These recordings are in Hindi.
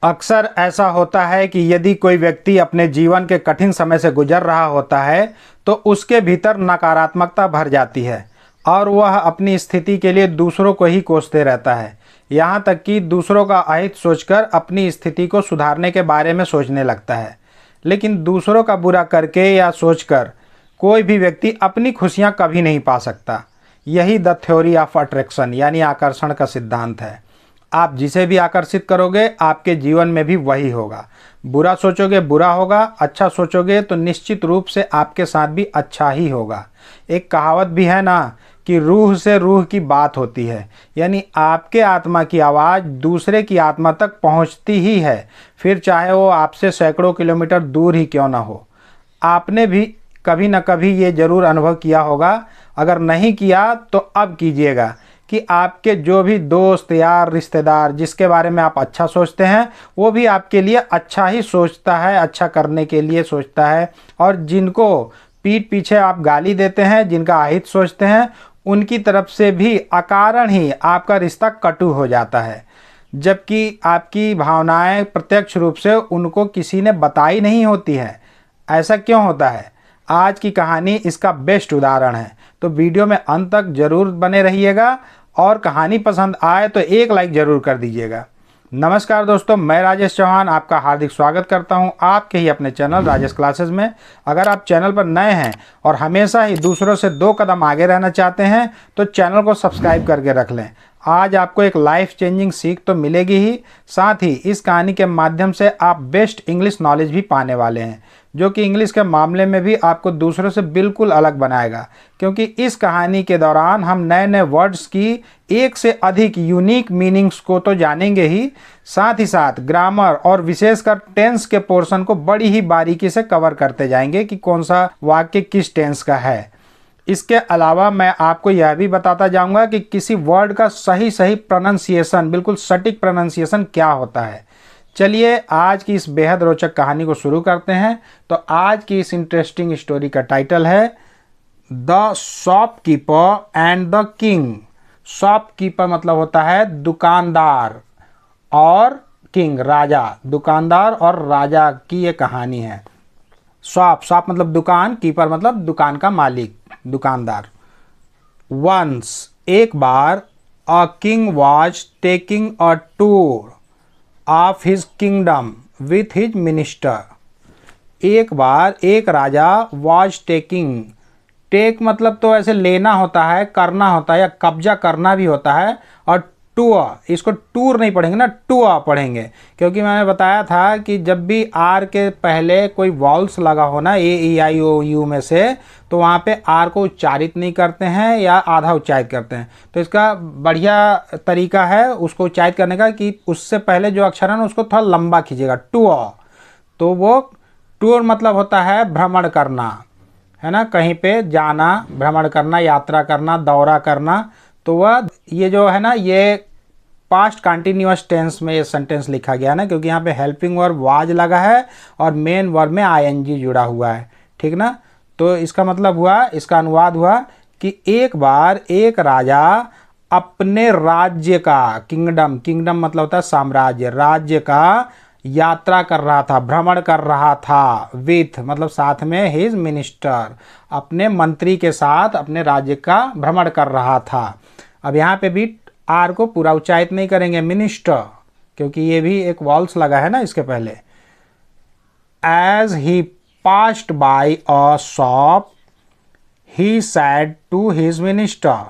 अक्सर ऐसा होता है कि यदि कोई व्यक्ति अपने जीवन के कठिन समय से गुजर रहा होता है तो उसके भीतर नकारात्मकता भर जाती है और वह अपनी स्थिति के लिए दूसरों को ही कोसते रहता है। यहाँ तक कि दूसरों का अहित सोचकर अपनी स्थिति को सुधारने के बारे में सोचने लगता है। लेकिन दूसरों का बुरा करके या सोचकर कोई भी व्यक्ति अपनी खुशियाँ कभी नहीं पा सकता। यही द थ्योरी ऑफ अट्रैक्शन यानी आकर्षण का सिद्धांत है। आप जिसे भी आकर्षित करोगे आपके जीवन में भी वही होगा। बुरा सोचोगे बुरा होगा, अच्छा सोचोगे तो निश्चित रूप से आपके साथ भी अच्छा ही होगा। एक कहावत भी है ना कि रूह से रूह की बात होती है, यानी आपके आत्मा की आवाज़ दूसरे की आत्मा तक पहुंचती ही है, फिर चाहे वो आपसे सैकड़ों किलोमीटर दूर ही क्यों ना हो। आपने भी कभी न कभी ये ज़रूर अनुभव किया होगा, अगर नहीं किया तो अब कीजिएगा कि आपके जो भी दोस्त यार रिश्तेदार जिसके बारे में आप अच्छा सोचते हैं वो भी आपके लिए अच्छा ही सोचता है, अच्छा करने के लिए सोचता है। और जिनको पीठ पीछे आप गाली देते हैं, जिनका अहित सोचते हैं, उनकी तरफ से भी अकारण ही आपका रिश्ता कटु हो जाता है, जबकि आपकी भावनाएं प्रत्यक्ष रूप से उनको किसी ने बताई नहीं होती है। ऐसा क्यों होता है? आज की कहानी इसका बेस्ट उदाहरण है, तो वीडियो में अंत तक जरूर बने रहिएगा और कहानी पसंद आए तो एक लाइक ज़रूर कर दीजिएगा। नमस्कार दोस्तों, मैं राजेश चौहान आपका हार्दिक स्वागत करता हूं आपके ही अपने चैनल राजेश क्लासेस में। अगर आप चैनल पर नए हैं और हमेशा ही दूसरों से 2 कदम आगे रहना चाहते हैं तो चैनल को सब्सक्राइब करके रख लें। आज आपको एक लाइफ चेंजिंग सीख तो मिलेगी ही, साथ ही इस कहानी के माध्यम से आप बेस्ट इंग्लिश नॉलेज भी पाने वाले हैं, जो कि इंग्लिश के मामले में भी आपको दूसरों से बिल्कुल अलग बनाएगा। क्योंकि इस कहानी के दौरान हम नए नए वर्ड्स की 1 से अधिक यूनिक मीनिंग्स को तो जानेंगे ही, साथ साथ ग्रामर और विशेषकर टेंस के पोर्शन को बड़ी ही बारीकी से कवर करते जाएंगे कि कौन सा वाक्य किस टेंस का है। इसके अलावा मैं आपको यह भी बताता जाऊंगा कि किसी वर्ड का सही सही प्रोनाउंसिएशन, बिल्कुल सटीक प्रोनाउंसिएशन क्या होता है। चलिए आज की इस बेहद रोचक कहानी को शुरू करते हैं। तो आज की इस इंटरेस्टिंग स्टोरी का टाइटल है the shopkeeper and the king. Shopkeeper मतलब होता है दुकानदार और किंग राजा। दुकानदार और राजा की ये कहानी है। शॉप मतलब दुकान, कीपर मतलब दुकान का मालिक, दुकानदार। वंस एक बार a king was taking a tour of his kingdom with his minister. एक बार एक राजा वॉज टेकिंग, टेक मतलब तो ऐसे लेना होता है, करना होता है या कब्जा करना भी होता है, और टूर, इसको टूर नहीं पढ़ेंगे ना, टूर पढ़ेंगे, क्योंकि मैंने बताया था कि जब भी आर के पहले कोई वॉल्स लगा हो ना ए ई आई ओ यू में से, तो वहाँ पे आर को उच्चारित नहीं करते हैं या आधा उच्चारित करते हैं। तो इसका बढ़िया तरीका है उसको उच्चारित करने का कि उससे पहले जो अक्षर है ना उसको थोड़ा लंबा खींचेगा, टूर। तो वो टूर मतलब होता है भ्रमण करना, है ना, कहीं पे जाना, भ्रमण करना, यात्रा करना, दौरा करना। तो वह ये जो है ना ये पास्ट कंटिन्यूअस टेंस में ये सेंटेंस लिखा गया ना, क्योंकि यहाँ पे हेल्पिंग वर्ब वाज लगा है और मेन वर्ब में आईएनजी जुड़ा हुआ है, ठीक ना। तो इसका मतलब हुआ, इसका अनुवाद हुआ कि एक बार एक राजा अपने राज्य का, किंगडम मतलब होता है साम्राज्य, राज्य का यात्रा कर रहा था, भ्रमण कर रहा था, विथ मतलब साथ में, हिज मिनिस्टर अपने मंत्री के साथ अपने राज्य का भ्रमण कर रहा था। अब यहाँ पे भी आर को पूरा उच्चारित नहीं करेंगे, मिनिस्टर, क्योंकि ये भी एक वॉल्स लगा है ना इसके पहले। As he passed by a shop he said to his minister.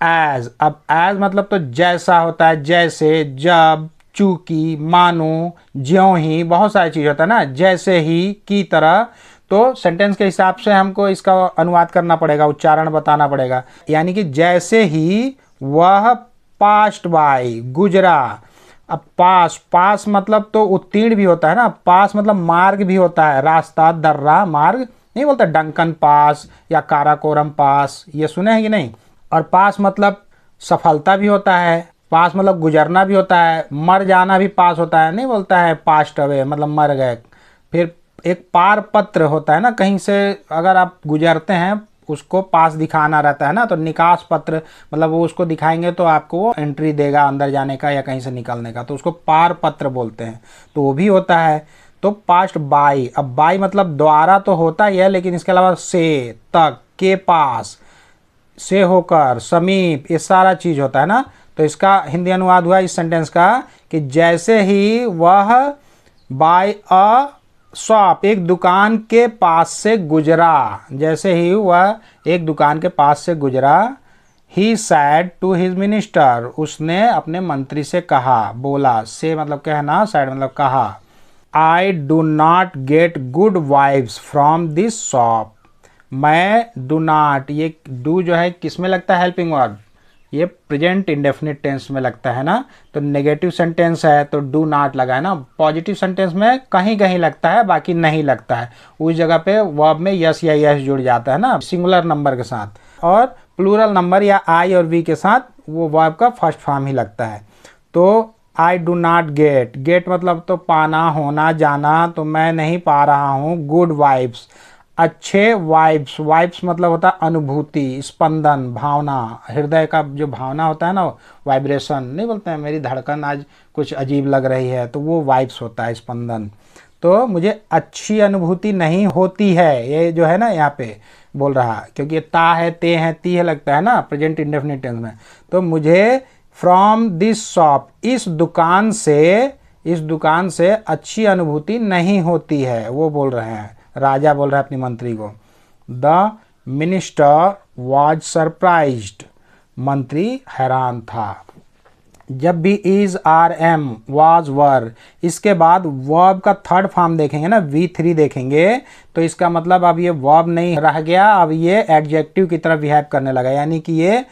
As, अब एज मतलब तो जैसा होता है, जैसे, जब, चूंकि, मानो, ज्यों ही, बहुत सारी चीज़ होता है ना, जैसे ही, की तरह। तो सेंटेंस के हिसाब से हमको इसका अनुवाद करना पड़ेगा, उच्चारण बताना पड़ेगा। यानी कि जैसे ही वह पास्ट बाय, गुजरा। अब पास मतलब तो उत्तीर्ण भी होता है ना, पास मतलब मार्ग भी होता है, रास्ता, दर्रा, मार्ग नहीं बोलता, डंकन पास या काराकोरम पास, ये सुने हैं कि नहीं। और पास मतलब सफलता भी होता है, पास मतलब गुजरना भी होता है, मर जाना भी पास होता है, नहीं बोलता है पास्ट अवे मतलब मर गए। फिर एक पार पत्र होता है ना, कहीं से अगर आप गुजरते हैं उसको पास दिखाना रहता है ना, तो निकास पत्र मतलब वो उसको दिखाएंगे तो आपको वो एंट्री देगा अंदर जाने का या कहीं से निकलने का, तो उसको पार पत्र बोलते हैं, तो वो भी होता है। तो पास्ट बाई, अब बाई मतलब द्वारा तो होता ही है, लेकिन इसके अलावा से, तक, के पास, से होकर, समीप, ये सारा चीज़ होता है ना। तो इसका हिंदी अनुवाद हुआ इस सेंटेंस का कि जैसे ही वह बाय अ शॉप, एक दुकान के पास से गुजरा, जैसे ही वह एक दुकान के पास से गुजरा, ही सैड टू हिज मिनिस्टर, उसने अपने मंत्री से कहा, बोला, से मतलब कहना, सैड मतलब कहा, आई do not get good vibes from this shop, मैं डू नॉट, ये डू जो है किस में लगता है, हेल्पिंग वर्ब, ये प्रेजेंट इंडेफिनिट टेंस में लगता है ना, तो नेगेटिव सेंटेंस है तो डू नॉट लगा है ना। पॉजिटिव सेंटेंस में कहीं कहीं लगता है, बाकी नहीं लगता है, उस जगह पे वर्ब में यस या यस जुड़ जाता है ना सिंगुलर नंबर के साथ, और प्लूरल नंबर या आई और वी के साथ वो वर्ब का फर्स्ट फॉर्म ही लगता है। तो I do not get, get मतलब तो पाना, होना, जाना, तो मैं नहीं पा रहा हूँ गुड वाइब्स, अच्छे वाइब्स, वाइब्स मतलब होता है अनुभूति, स्पंदन, भावना, हृदय का जो भावना होता है ना, वाइब्रेशन नहीं बोलते हैं, मेरी धड़कन आज कुछ अजीब लग रही है, तो वो वाइब्स होता है, स्पंदन। तो मुझे अच्छी अनुभूति नहीं होती है, ये जो है ना यहाँ पे बोल रहा, क्योंकि ता है, ते है, ती है लगता है ना प्रेजेंट इंडेफिनिट टेंस में। तो मुझे फ्रॉम दिस शॉप, इस दुकान से अच्छी अनुभूति नहीं होती है, वो बोल रहे हैं, राजा बोल रहा है अपनी मंत्री को। द मिनिस्टर वॉज सरप्राइज्ड, मंत्री हैरान था। जब भी इज, आर, एम, वाज, वर, इसके बाद वर्ब का थर्ड फॉर्म देखेंगे ना, V3 देखेंगे, तो इसका मतलब अब ये वर्ब नहीं रह गया, अब ये एडजेक्टिव की तरह बिहेव करने लगा, यानी कि ये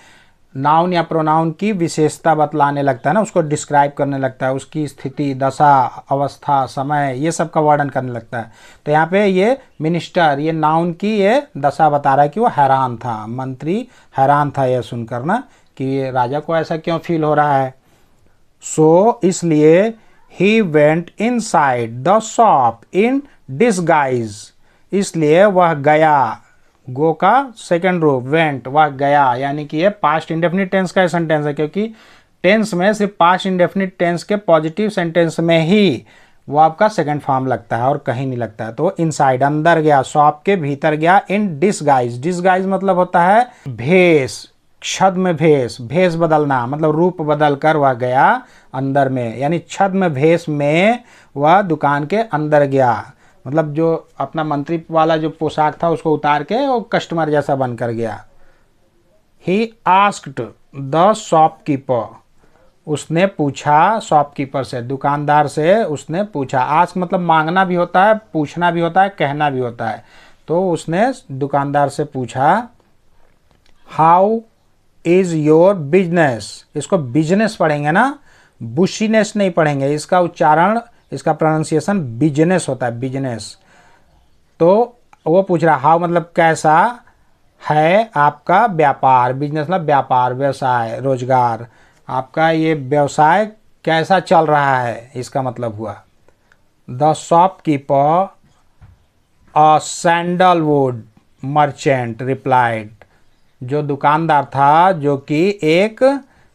नाउन या प्रोनाउन की विशेषता बतलाने लगता है ना, उसको डिस्क्राइब करने लगता है, उसकी स्थिति, दशा, अवस्था, समय, ये सब का वर्णन करने लगता है। तो यहाँ पे ये मिनिस्टर, ये नाउन की ये दशा बता रहा है कि वो हैरान था, मंत्री हैरान था यह सुनकर ना कि राजा को ऐसा क्यों फील हो रहा है। सो इसलिए he went inside the shop in disguise, इसलिए वह गया, गो का सेकंड रूप वेंट, वह गया, यानी कि ये पास्ट इंडेफिनिट टेंस का सेंटेंस है, क्योंकि टेंस में सिर्फ पास्ट इंडेफिनिट टेंस के पॉजिटिव सेंटेंस में ही वो आपका सेकंड फॉर्म लगता है और कहीं नहीं लगता है। तो इनसाइड अंदर गया, शॉप के भीतर गया, इन डिसगाइज, डिसगाइज मतलब होता है भेष, छद्म भेष, भेष बदलना मतलब रूप बदल कर वह गया अंदर में, यानी छद्म भेष में वह दुकान के अंदर गया, मतलब जो अपना मंत्री वाला जो पोशाक था उसको उतार के वो कस्टमर जैसा बनकर गया। ही आस्क्ड द शॉपकीपर, उसने पूछा शॉपकीपर से, दुकानदार से उसने पूछा। आस्क मतलब मांगना भी होता है, पूछना भी होता है, कहना भी होता है। तो उसने दुकानदार से पूछा, हाउ इज योर बिजनेस, इसको बिजनेस पढ़ेंगे ना, बुशीनेस नहीं पढ़ेंगे, इसका उच्चारण, इसका प्रोनाउंसिएशन बिजनेस होता है, बिजनेस। तो वो पूछ रहा, हाउ मतलब कैसा है आपका व्यापार, बिजनेस मतलब व्यापार, व्यवसाय, रोजगार, आपका ये व्यवसाय कैसा चल रहा है, इसका मतलब हुआ। The shopkeeper a sandalwood merchant replied, जो दुकानदार था जो कि एक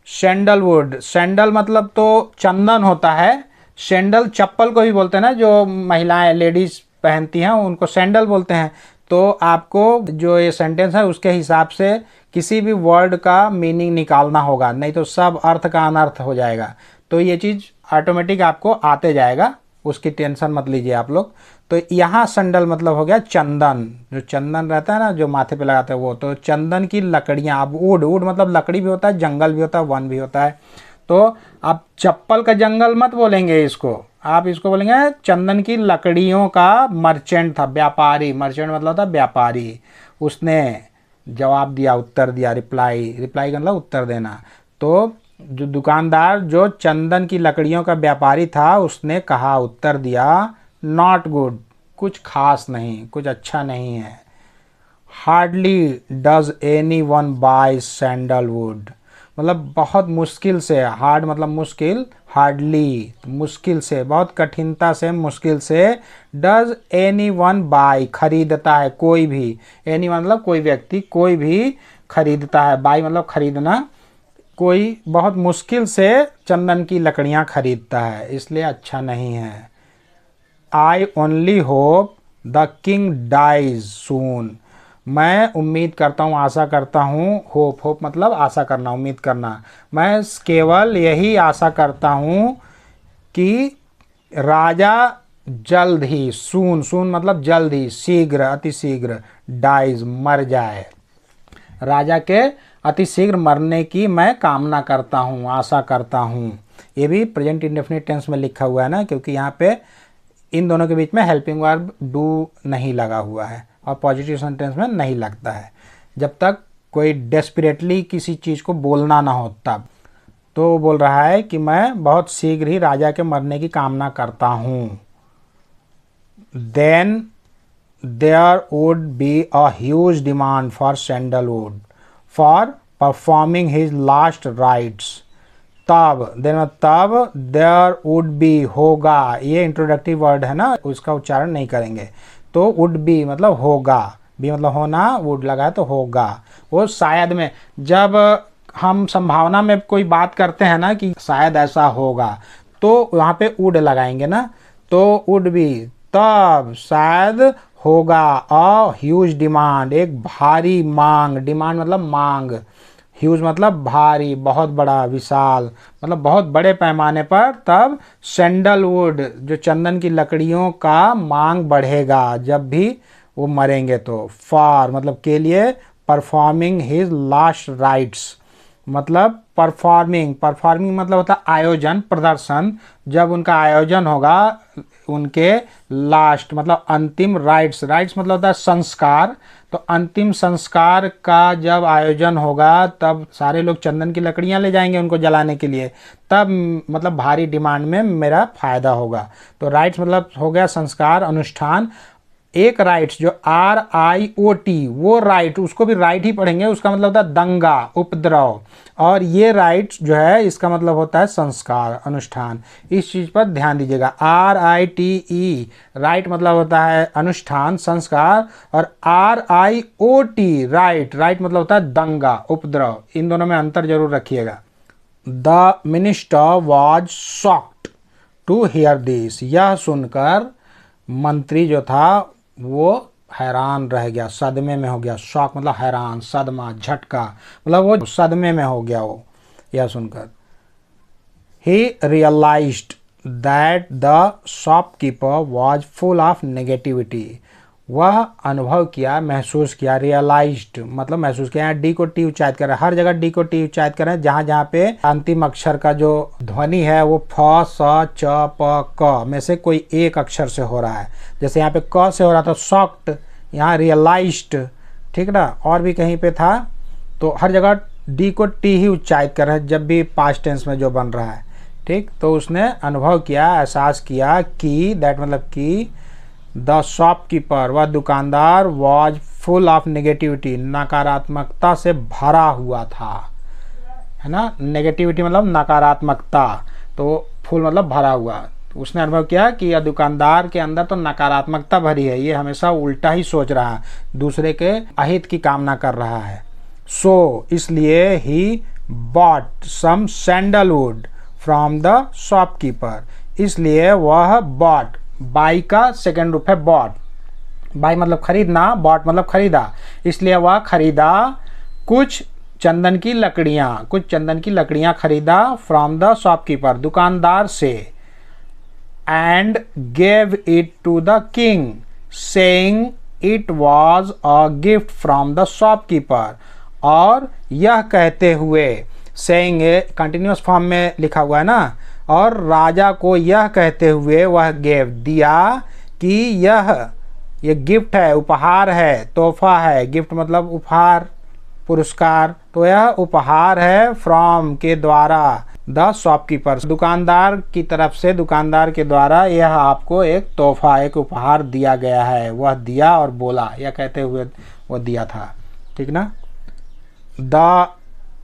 सैंडलवुड, सैंडल मतलब तो चंदन होता है, सैंडल चप्पल को भी बोलते हैं ना, जो महिलाएं लेडीज पहनती हैं उनको सैंडल बोलते हैं। तो आपको जो ये सेंटेंस है उसके हिसाब से किसी भी वर्ड का मीनिंग निकालना होगा, नहीं तो सब अर्थ का अनर्थ हो जाएगा। तो ये चीज़ ऑटोमेटिक आपको आते जाएगा, उसकी टेंशन मत लीजिए आप लोग। तो यहाँ सैंडल मतलब हो गया चंदन, जो चंदन रहता है ना जो माथे पे लगाते हैं वो, तो चंदन की लकड़ियाँ। अब वुड, वुड मतलब लकड़ी भी होता है, जंगल भी होता है, वन भी होता है। तो आप चप्पल का जंगल मत बोलेंगे इसको, आप इसको बोलेंगे चंदन की लकड़ियों का मर्चेंट था, व्यापारी, मर्चेंट मतलब होता है व्यापारी। उसने जवाब दिया, उत्तर दिया, रिप्लाई, रिप्लाई का मतलब उत्तर देना। तो जो दुकानदार जो चंदन की लकड़ियों का व्यापारी था उसने कहा, उत्तर दिया, नॉट गुड, कुछ खास नहीं, कुछ अच्छा नहीं है। Hardly does any one by sandalwood, मतलब बहुत मुश्किल से, हार्ड मतलब मुश्किल, हार्डली मुश्किल से, बहुत कठिनता से, मुश्किल से, डज एनी वन बाय खरीदता है कोई भी, एनी मतलब कोई व्यक्ति, कोई भी खरीदता है, बाय मतलब खरीदना, कोई बहुत मुश्किल से चंदन की लकड़ियाँ खरीदता है, इसलिए अच्छा नहीं है। I only hope the king dies soon, मैं उम्मीद करता हूँ, आशा करता हूँ, होप, होप मतलब आशा करना, उम्मीद करना, मैं केवल यही आशा करता हूँ कि राजा जल्द ही, सून, सून मतलब जल्द ही, शीघ्र, अति शीघ्र, डाइज मर जाए, राजा के अति शीघ्र मरने की मैं कामना करता हूँ, आशा करता हूँ। ये भी प्रेजेंट इंडेफिनिट टेंस में लिखा हुआ है ना, क्योंकि यहाँ पे इन दोनों के बीच में हेल्पिंग वर्ब डू नहीं लगा हुआ है और पॉजिटिव सेंटेंस में नहीं लगता है, जब तक कोई डेस्परेटली किसी चीज़ को बोलना ना हो तब। तो वो बोल रहा है कि मैं बहुत शीघ्र ही राजा के मरने की कामना करता हूँ। Then there would be a huge demand for sandalwood for performing his last rites, तब, देन तब, देयर वुड बी होगा, ये इंट्रोडक्टिव वर्ड है ना, उसका उच्चारण नहीं करेंगे, तो वुड बी मतलब होगा, बी मतलब होना, वुड लगा है तो होगा, वो शायद में, जब हम संभावना में कोई बात करते हैं ना कि शायद ऐसा होगा, तो वहाँ पे वुड लगाएंगे ना, तो वुड बी तब शायद होगा, अ ह्यूज डिमांड एक भारी मांग, डिमांड मतलब मांग, ह्यूज मतलब भारी, बहुत बड़ा, विशाल, मतलब बहुत बड़े पैमाने पर, तब सैंडलवुड जो चंदन की लकड़ियों का मांग बढ़ेगा जब भी वो मरेंगे तो, फॉर मतलब के लिए, परफॉर्मिंग हिज लास्ट राइट्स मतलब परफॉर्मिंग, परफॉर्मिंग मतलब होता है आयोजन, प्रदर्शन, जब उनका आयोजन होगा उनके लास्ट मतलब अंतिम, राइट्स, राइट्स मतलब होता है संस्कार, तो अंतिम संस्कार का जब आयोजन होगा तब सारे लोग चंदन की लकड़ियां ले जाएंगे उनको जलाने के लिए, तब मतलब भारी डिमांड में मेरा फायदा होगा। तो राइट्स मतलब हो गया संस्कार, अनुष्ठान। एक राइट्स जो RIOT, वो राइट, उसको भी राइट ही पढ़ेंगे, उसका मतलब होता है दंगा, उपद्रव, और ये राइट्स जो है इसका मतलब होता है संस्कार, अनुष्ठान। इस चीज़ पर ध्यान दीजिएगा, RITE राइट मतलब होता है अनुष्ठान, संस्कार, और RIOT राइट, राइट मतलब होता है दंगा, उपद्रव, इन दोनों में अंतर जरूर रखिएगा। The minister was shocked to hear this, यह सुनकर मंत्री जो था वो हैरान रह गया, सदमे में हो गया, शॉक मतलब हैरान, सदमा, झटका, मतलब वो सदमे में हो गया वो यह सुनकर। He realized that the shopkeeper was full of negativity, वह अनुभव किया, महसूस किया, रियलाइज्ड मतलब महसूस किया, डी को टी उच्चारित कर रहे हैं, हर जगह डी को टी उच्चारित कर रहे हैं, जहाँ जहाँ पे अंतिम अक्षर का जो ध्वनि है वो फ, स, च, प, क में से कोई एक अक्षर से हो रहा है, जैसे यहाँ पे क से हो रहा था शॉक्ड, यहाँ रियलाइज्ड, ठीक ना, और भी कहीं पे था, तो हर जगह डी को टी ही उच्चारित कर रहे हैं जब भी पास्ट टेंस में जो बन रहा है, ठीक। तो उसने अनुभव किया, एहसास किया कि, दैट मतलब कि, द शॉपकीपर वह दुकानदार, वॉज फुल ऑफ नेगेटिविटी नकारात्मकता से भरा हुआ था, है ना, नेगेटिविटी मतलब नकारात्मकता, तो फुल मतलब भरा हुआ, उसने अनुभव किया कि यह दुकानदार के अंदर तो नकारात्मकता भरी है, ये हमेशा उल्टा ही सोच रहा है, दूसरे के अहित की कामना कर रहा है। सो इसलिए he bought some sandalwood from the shopkeeper, इसलिए वह बॉट, बाई का सेकेंड रूप है बॉट, बाई मतलब खरीदना, बॉट मतलब खरीदा, इसलिए वह खरीदा कुछ चंदन की लकड़ियाँ, कुछ चंदन की लकड़ियाँ खरीदा, फ्रॉम द शॉपकीपर दुकानदार से, and gave it to the king saying it was a gift from the shopkeeper, और यह कहते हुए, सेइंग कंटिन्यूअस फॉर्म में लिखा हुआ है ना, और राजा को यह कहते हुए वह गेव दिया कि यह गिफ्ट है, उपहार है, तोहफा है, गिफ्ट मतलब उपहार, पुरस्कार, तो यह उपहार है फ्रॉम के द्वारा, द शॉपकीपर दुकानदार की तरफ से, दुकानदार के द्वारा यह आपको एक तोहफा, एक उपहार दिया गया है, वह दिया और बोला, यह कहते हुए वह दिया था, ठीक ना। The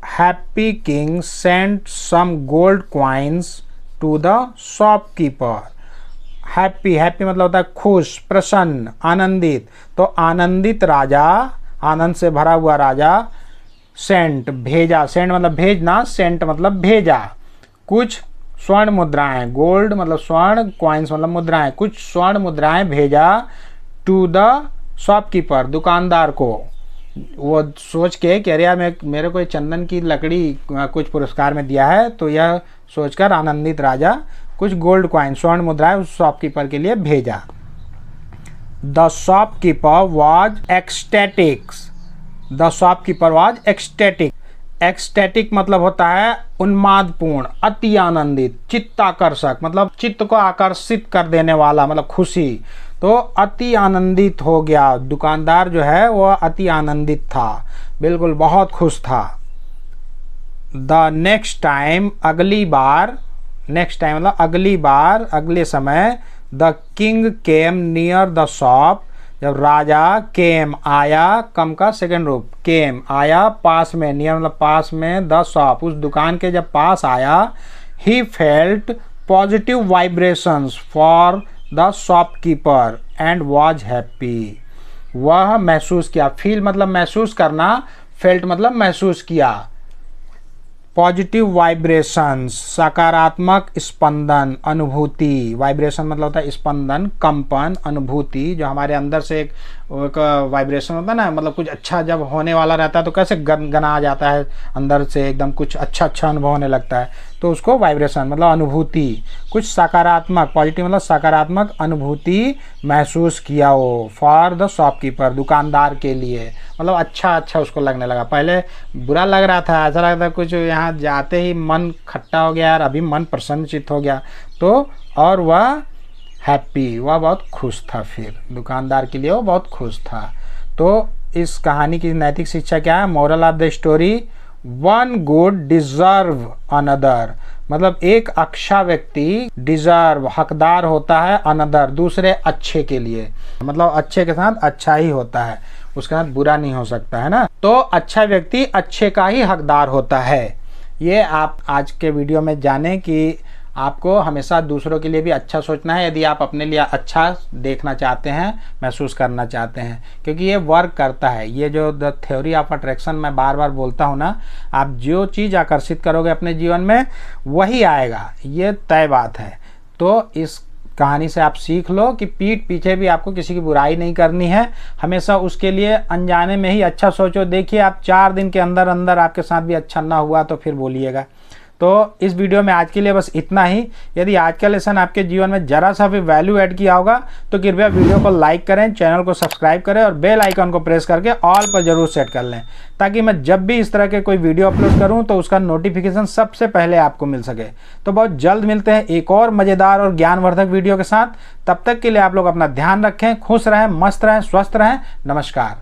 happy king sent some gold coins to the shopkeeper. Happy, happy मतलब होता है खुश, प्रसन्न, आनंदित। तो आनंदित राजा, आनंद से भरा हुआ राजा, सेंट भेजा, सेंट मतलब भेजना, सेंट मतलब भेजा, कुछ स्वर्ण मुद्राएं, गोल्ड मतलब स्वर्ण, कॉइन्स मतलब मुद्राएं, कुछ स्वर्ण मुद्राएं भेजा टू द शॉपकीपर, दुकानदार को। वो सोच के कि अरे यार मेरे को चंदन की लकड़ी कुछ पुरस्कार में दिया है, तो यह सोचकर आनंदित राजा कुछ गोल्ड कॉइन, स्वर्ण मुद्राएं उस शॉपकीपर के लिए भेजा। The shopkeeper was ecstatics, the shopkeeper was ecstatic. Ecstatic मतलब होता है उन्मादपूर्ण, अति आनंदित, चित्ताकर्षक मतलब चित्त को आकर्षित कर देने वाला, मतलब खुशी। तो अति आनंदित हो गया, दुकानदार जो है वह अति आनंदित था, बिल्कुल बहुत खुश था। द नेक्स्ट टाइम, अगली बार, नेक्स्ट टाइम मतलब अगली बार, अगले समय। The king came near the shop, जब राजा, केम आया, कम का सेकंड रूप, केम आया, पास में, नियर मतलब पास में, द शॉप उस दुकान के जब पास आया, he felt positive vibrations for the shopkeeper and was happy. वह महसूस किया, फील मतलब महसूस करना, फेल्ट मतलब महसूस किया। पॉजिटिव वाइब्रेशंस सकारात्मक स्पंदन, अनुभूति, वाइब्रेशन मतलब होता है स्पंदन, कंपन, अनुभूति, जो हमारे अंदर से एक वाइब्रेशन होता है ना, मतलब कुछ अच्छा जब होने वाला रहता है तो कैसे गना जाता है अंदर से, एकदम कुछ अच्छा अच्छा अनुभव होने लगता है, तो उसको वाइब्रेशन मतलब अनुभूति। कुछ सकारात्मक, पॉजिटिव मतलब सकारात्मक अनुभूति महसूस किया हो, फॉर द शॉपकीपर, दुकानदार के लिए, मतलब अच्छा अच्छा उसको लगने लगा। पहले बुरा लग रहा था, ऐसा लगता था कुछ यहाँ जाते ही मन खट्टा हो गया यार, अभी मन प्रसन्नचित हो गया। तो और वह हैप्पी, वह बहुत खुश था, फिर दुकानदार के लिए वो बहुत खुश था। तो इस कहानी की नैतिक शिक्षा क्या है? Moral of the story, one good deserve another, मतलब एक अच्छा व्यक्ति डिजर्व हकदार होता है, अनदर दूसरे अच्छे के लिए, मतलब अच्छे के साथ अच्छा ही होता है, उसके साथ बुरा नहीं हो सकता है ना। तो अच्छा व्यक्ति अच्छे का ही हकदार होता है। ये आप आज के वीडियो में जानें कि आपको हमेशा दूसरों के लिए भी अच्छा सोचना है, यदि आप अपने लिए अच्छा देखना चाहते हैं, महसूस करना चाहते हैं, क्योंकि ये वर्क करता है। ये जो द थ्योरी ऑफ अट्रैक्शन मैं बार बार बोलता हूँ ना, आप जो चीज़ आकर्षित करोगे अपने जीवन में वही आएगा, ये तय बात है। तो इस कहानी से आप सीख लो कि पीठ पीछे भी आपको किसी की बुराई नहीं करनी है, हमेशा उसके लिए अनजाने में ही अच्छा सोचो। देखिए आप 4 दिन के अंदर अंदर आपके साथ भी अच्छा ना हुआ तो फिर बोलिएगा। तो इस वीडियो में आज के लिए बस इतना ही। यदि आज का लेसन आपके जीवन में जरा सा भी वैल्यू ऐड किया होगा तो कृपया वीडियो को लाइक करें, चैनल को सब्सक्राइब करें और बेल आइकन को प्रेस करके ऑल पर जरूर सेट कर लें, ताकि मैं जब भी इस तरह के कोई वीडियो अपलोड करूं तो उसका नोटिफिकेशन सबसे पहले आपको मिल सके। तो बहुत जल्द मिलते हैं एक और मज़ेदार और ज्ञानवर्धक वीडियो के साथ। तब तक के लिए आप लोग अपना ध्यान रखें, खुश रहें, मस्त रहें, स्वस्थ रहें। नमस्कार।